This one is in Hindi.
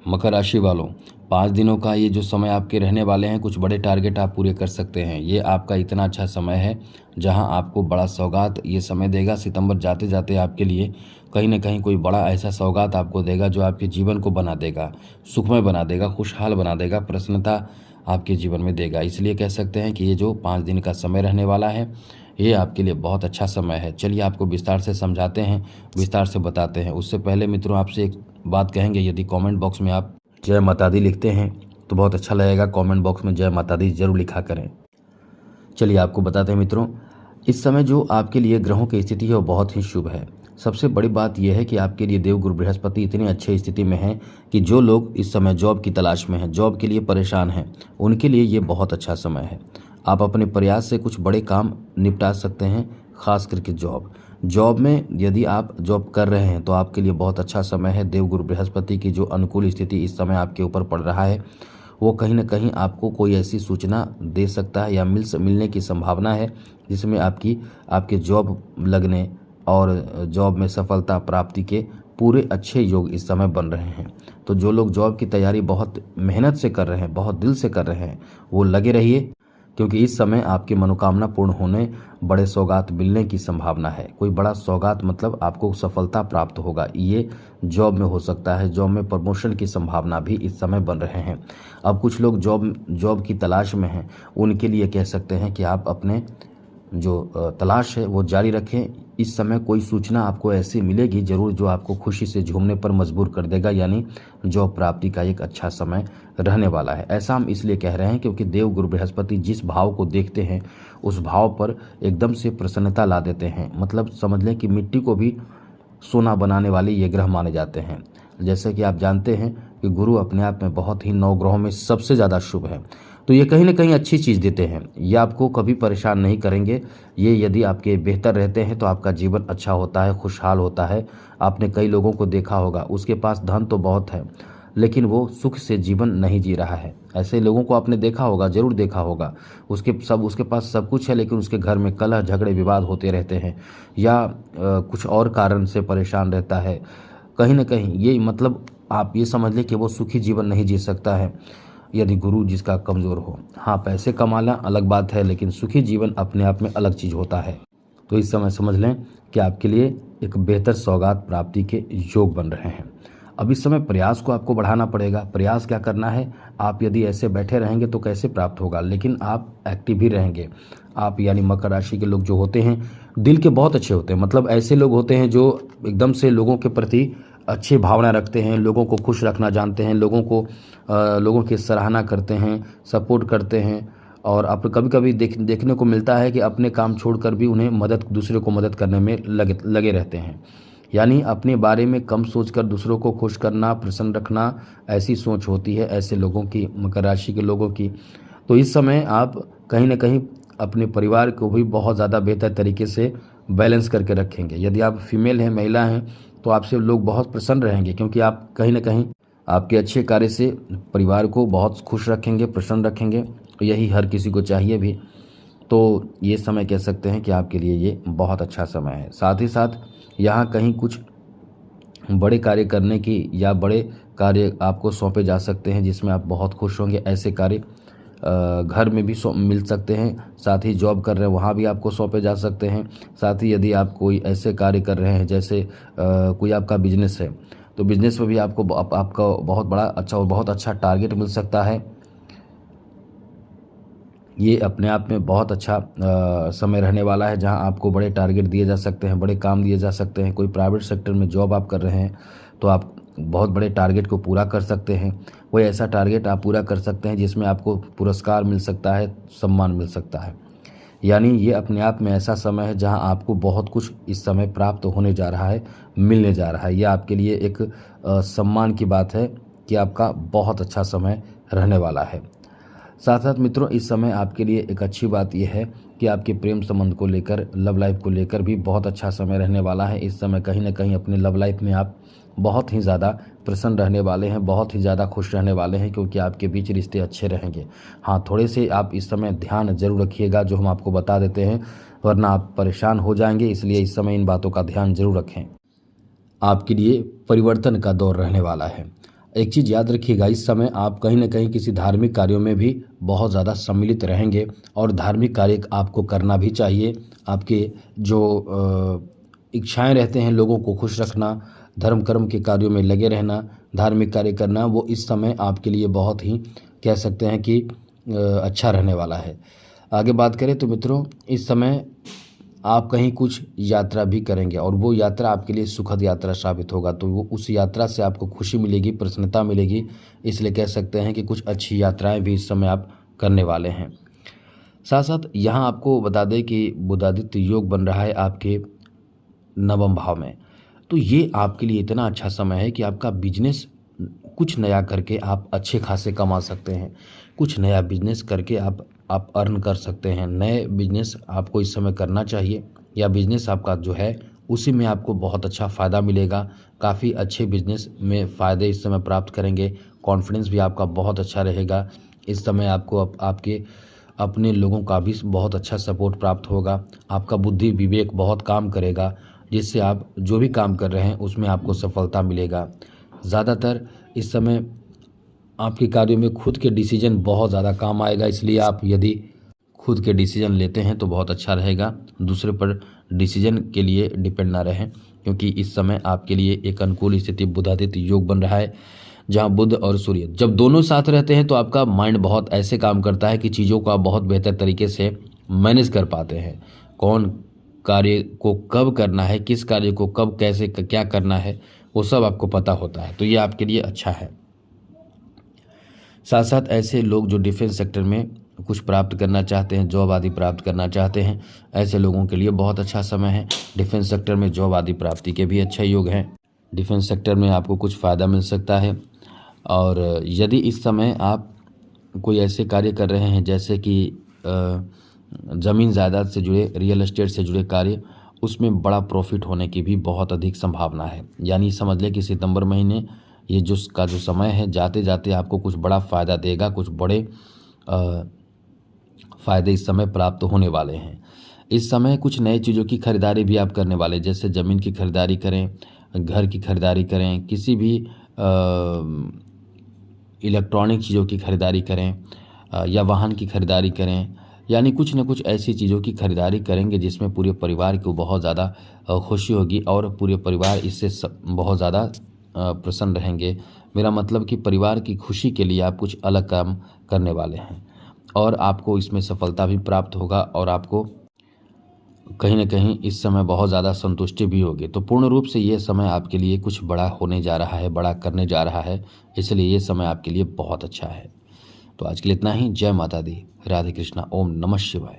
मकर राशि वालों, 5 दिनों का ये जो समय आपके रहने वाले हैं, कुछ बड़े टारगेट आप पूरे कर सकते हैं। ये आपका इतना अच्छा समय है जहां आपको बड़ा सौगात ये समय देगा। सितंबर जाते जाते आपके लिए कहीं ना कहीं कोई बड़ा ऐसा सौगात आपको देगा जो आपके जीवन को बना देगा, सुखमय बना देगा, खुशहाल बना देगा, प्रसन्नता आपके जीवन में देगा। इसलिए कह सकते हैं कि ये जो 5 दिन का समय रहने वाला है, ये आपके लिए बहुत अच्छा समय है। चलिए आपको विस्तार से समझाते हैं, विस्तार से बताते हैं। उससे पहले मित्रों, आपसे एक बात कहेंगे, यदि कमेंट बॉक्स में आप जय माता दी लिखते हैं तो बहुत अच्छा लगेगा। कमेंट बॉक्स में जय माता दी जरूर लिखा करें। चलिए आपको बताते हैं मित्रों, इस समय जो आपके लिए ग्रहों की स्थिति है वो बहुत ही शुभ है। सबसे बड़ी बात यह है कि आपके लिए देवगुरु बृहस्पति इतनी अच्छी स्थिति में है कि जो लोग इस समय जॉब की तलाश में हैं, जॉब के लिए परेशान हैं, उनके लिए ये बहुत अच्छा समय है। आप अपने प्रयास से कुछ बड़े काम निपटा सकते हैं, खास करके जॉब में यदि आप जॉब कर रहे हैं तो आपके लिए बहुत अच्छा समय है। देवगुरु बृहस्पति की जो अनुकूल स्थिति इस समय आपके ऊपर पड़ रहा है, वो कहीं ना कहीं आपको कोई ऐसी सूचना दे सकता है या मिलने की संभावना है जिसमें आपके जॉब लगने और जॉब में सफलता प्राप्ति के पूरे अच्छे योग इस समय बन रहे हैं। तो जो लोग जॉब की तैयारी बहुत मेहनत से कर रहे हैं, बहुत दिल से कर रहे हैं, वो लगे रहिए, क्योंकि इस समय आपकी मनोकामना पूर्ण होने, बड़े सौगात मिलने की संभावना है। कोई बड़ा सौगात मतलब आपको सफलता प्राप्त होगा। ये जॉब में हो सकता है, जॉब में प्रमोशन की संभावना भी इस समय बन रहे हैं। अब कुछ लोग जॉब की तलाश में हैं, उनके लिए कह सकते हैं कि आप अपने जो तलाश है वो जारी रखें। इस समय कोई सूचना आपको ऐसी मिलेगी जरूर जो आपको खुशी से झूमने पर मजबूर कर देगा, यानी जॉब प्राप्ति का एक अच्छा समय रहने वाला है। ऐसा हम इसलिए कह रहे हैं क्योंकि देवगुरु बृहस्पति जिस भाव को देखते हैं उस भाव पर एकदम से प्रसन्नता ला देते हैं। मतलब समझ लें कि मिट्टी को भी सोना बनाने वाले ये ग्रह माने जाते हैं। जैसे कि आप जानते हैं कि गुरु अपने आप में बहुत ही 9 ग्रहों में सबसे ज़्यादा शुभ है, तो ये कहीं ना कहीं अच्छी चीज़ देते हैं। ये आपको कभी परेशान नहीं करेंगे। ये यदि आपके बेहतर रहते हैं तो आपका जीवन अच्छा होता है, खुशहाल होता है। आपने कई लोगों को देखा होगा, उसके पास धन तो बहुत है लेकिन वो सुख से जीवन नहीं जी रहा है। ऐसे लोगों को आपने देखा होगा, जरूर देखा होगा। उसके पास सब कुछ है लेकिन उसके घर में कलह झगड़े विवाद होते रहते हैं, या कुछ और कारण से परेशान रहता है। कहीं ना कहीं ये मतलब आप ये समझ लें कि वो सुखी जीवन नहीं जी सकता है यदि गुरु जिसका कमज़ोर हो। हाँ, पैसे कमाना अलग बात है, लेकिन सुखी जीवन अपने आप में अलग चीज़ होता है। तो इस समय समझ लें कि आपके लिए एक बेहतर सौगात प्राप्ति के योग बन रहे हैं। अब इस समय प्रयास को आपको बढ़ाना पड़ेगा। प्रयास क्या करना है, आप यदि ऐसे बैठे रहेंगे तो कैसे प्राप्त होगा, लेकिन आप एक्टिव ही रहेंगे। आप यानी मकर राशि के लोग जो होते हैं, दिल के बहुत अच्छे होते हैं। मतलब ऐसे लोग होते हैं जो एकदम से लोगों के प्रति अच्छी भावना रखते हैं, लोगों को खुश रखना जानते हैं, लोगों की सराहना करते हैं, सपोर्ट करते हैं। और आप कभी कभी देखने को मिलता है कि अपने काम छोड़कर भी उन्हें दूसरे को मदद करने में लगे रहते हैं। यानी अपने बारे में कम सोचकर दूसरों को खुश करना, प्रसन्न रखना, ऐसी सोच होती है ऐसे लोगों की, मकर राशि के लोगों की। तो इस समय आप कहीं ना कहीं अपने परिवार को भी बहुत ज़्यादा बेहतर तरीके से बैलेंस करके रखेंगे। यदि आप फीमेल हैं, महिला हैं, तो आपसे लोग बहुत प्रसन्न रहेंगे, क्योंकि आप कहीं ना कहीं आपके अच्छे कार्य से परिवार को बहुत खुश रखेंगे, प्रसन्न रखेंगे। यही हर किसी को चाहिए भी। तो ये समय कह सकते हैं कि आपके लिए ये बहुत अच्छा समय है। साथ ही साथ यहाँ कहीं कुछ बड़े कार्य करने की या बड़े कार्य आपको सौंपे जा सकते हैं जिसमें आप बहुत खुश होंगे। ऐसे कार्य घर में भी मिल सकते हैं। साथ ही जॉब कर रहे हैं वहाँ भी आपको सौंपे जा सकते हैं। साथ ही यदि आप कोई ऐसे कार्य कर रहे हैं जैसे कोई आपका बिजनेस है, तो बिजनेस में भी आपका बहुत अच्छा टारगेट मिल सकता है। ये अपने आप में बहुत अच्छा समय रहने वाला है जहां आपको बड़े टारगेट दिए जा सकते हैं, बड़े काम दिए जा सकते हैं। कोई प्राइवेट सेक्टर में जॉब आप कर रहे हैं तो आप बहुत बड़े टारगेट को पूरा कर सकते हैं। कोई ऐसा टारगेट आप पूरा कर सकते हैं जिसमें आपको पुरस्कार मिल सकता है, सम्मान मिल सकता है। यानी ये अपने आप में ऐसा समय है जहां आपको बहुत कुछ इस समय प्राप्त होने जा रहा है, मिलने जा रहा है। यह आपके लिए एक सम्मान की बात है कि आपका बहुत अच्छा समय रहने वाला है। साथ साथ मित्रों, इस समय आपके लिए एक अच्छी बात यह है कि आपके प्रेम संबंध को लेकर, लव लाइफ को लेकर भी बहुत अच्छा समय रहने वाला है। इस समय कहीं ना कहीं अपने लव लाइफ में आप बहुत ही ज़्यादा प्रसन्न रहने वाले हैं, बहुत ही ज़्यादा खुश रहने वाले हैं, क्योंकि आपके बीच रिश्ते अच्छे रहेंगे। हाँ, थोड़े से आप इस समय ध्यान जरूर रखिएगा, जो हम आपको बता देते हैं, वरना आप परेशान हो जाएंगे। इसलिए इस समय इन बातों का ध्यान जरूर रखें। आपके लिए परिवर्तन का दौर रहने वाला है। एक चीज़ याद रखिएगा, इस समय आप कहीं न कहीं किसी धार्मिक कार्यों में भी बहुत ज़्यादा सम्मिलित रहेंगे और धार्मिक कार्य आपको करना भी चाहिए। आपके जो इच्छाएँ रहते हैं लोगों को खुश रखना, धर्म कर्म के कार्यों में लगे रहना, धार्मिक कार्य करना, वो इस समय आपके लिए बहुत ही कह सकते हैं कि अच्छा रहने वाला है। आगे बात करें तो मित्रों, इस समय आप कहीं कुछ यात्रा भी करेंगे और वो यात्रा आपके लिए सुखद यात्रा साबित होगा, तो वो उस यात्रा से आपको खुशी मिलेगी, प्रसन्नता मिलेगी। इसलिए कह सकते हैं कि कुछ अच्छी यात्राएं भी इस समय आप करने वाले हैं। साथ साथ यहाँ आपको बता दें कि बुधादित्य योग बन रहा है आपके नवम भाव में, तो ये आपके लिए इतना अच्छा समय है कि आपका बिजनेस कुछ नया करके आप अच्छे खासे कमा सकते हैं। कुछ नया बिजनेस करके आप अर्न कर सकते हैं। नए बिजनेस आपको इस समय करना चाहिए, या बिजनेस आपका जो है उसी में आपको बहुत अच्छा फ़ायदा मिलेगा। काफ़ी अच्छे बिजनेस में फ़ायदे इस समय प्राप्त करेंगे। कॉन्फिडेंस भी आपका बहुत अच्छा रहेगा। इस समय आपको आपके अपने लोगों का भी बहुत अच्छा सपोर्ट प्राप्त होगा। आपका बुद्धि विवेक बहुत काम करेगा, जिससे आप जो भी काम कर रहे हैं उसमें आपको सफलता मिलेगा। ज़्यादातर इस समय आपके कार्यों में खुद के डिसीजन बहुत ज़्यादा काम आएगा, इसलिए आप यदि खुद के डिसीजन लेते हैं तो बहुत अच्छा रहेगा। दूसरे पर डिसीजन के लिए डिपेंड ना रहें, क्योंकि इस समय आपके लिए एक अनुकूल स्थिति बुधादित्य योग बन रहा है, जहां बुध और सूर्य जब दोनों साथ रहते हैं तो आपका माइंड बहुत ऐसे काम करता है कि चीज़ों को आप बहुत बेहतर तरीके से मैनेज कर पाते हैं। कौन कार्य को कब करना है, किस कार्य को कब कैसे क्या करना है, वो सब आपको पता होता है, तो ये आपके लिए अच्छा है। साथ साथ ऐसे लोग जो डिफेंस सेक्टर में कुछ प्राप्त करना चाहते हैं, जॉब आदि प्राप्त करना चाहते हैं, ऐसे लोगों के लिए बहुत अच्छा समय है। डिफेंस सेक्टर में जॉब आदि प्राप्ति के भी अच्छे योग हैं। डिफेंस सेक्टर में आपको कुछ फ़ायदा मिल सकता है। और यदि इस समय आप कोई ऐसे कार्य कर रहे हैं जैसे कि ज़मीन जायदाद से जुड़े, रियल एस्टेट से जुड़े कार्य, उसमें बड़ा प्रॉफिट होने की भी बहुत अधिक संभावना है। यानी समझ लें कि सितंबर महीने ये जो समय है, जाते जाते आपको कुछ बड़ा फ़ायदा देगा। कुछ बड़े फ़ायदे इस समय प्राप्त होने वाले हैं। इस समय कुछ नई चीज़ों की खरीदारी भी आप करने वाले, जैसे ज़मीन की खरीदारी करें, घर की खरीदारी करें, किसी भी इलेक्ट्रॉनिक चीज़ों की खरीदारी करें, या वाहन की खरीदारी करें। यानी कुछ न कुछ ऐसी चीज़ों की खरीदारी करेंगे जिसमें पूरे परिवार को बहुत ज़्यादा खुशी होगी और पूरे परिवार इससे बहुत ज़्यादा प्रसन्न रहेंगे। मेरा मतलब कि परिवार की खुशी के लिए आप कुछ अलग काम करने वाले हैं और आपको इसमें सफलता भी प्राप्त होगा और आपको कहीं न कहीं इस समय बहुत ज़्यादा संतुष्टि भी होगी। तो पूर्ण रूप से ये समय आपके लिए कुछ बड़ा होने जा रहा है, बड़ा करने जा रहा है, इसलिए ये समय आपके लिए बहुत अच्छा है। तो आज के लिए इतना ही। जय माता दी। राधे कृष्णा। ओम नमः शिवाय।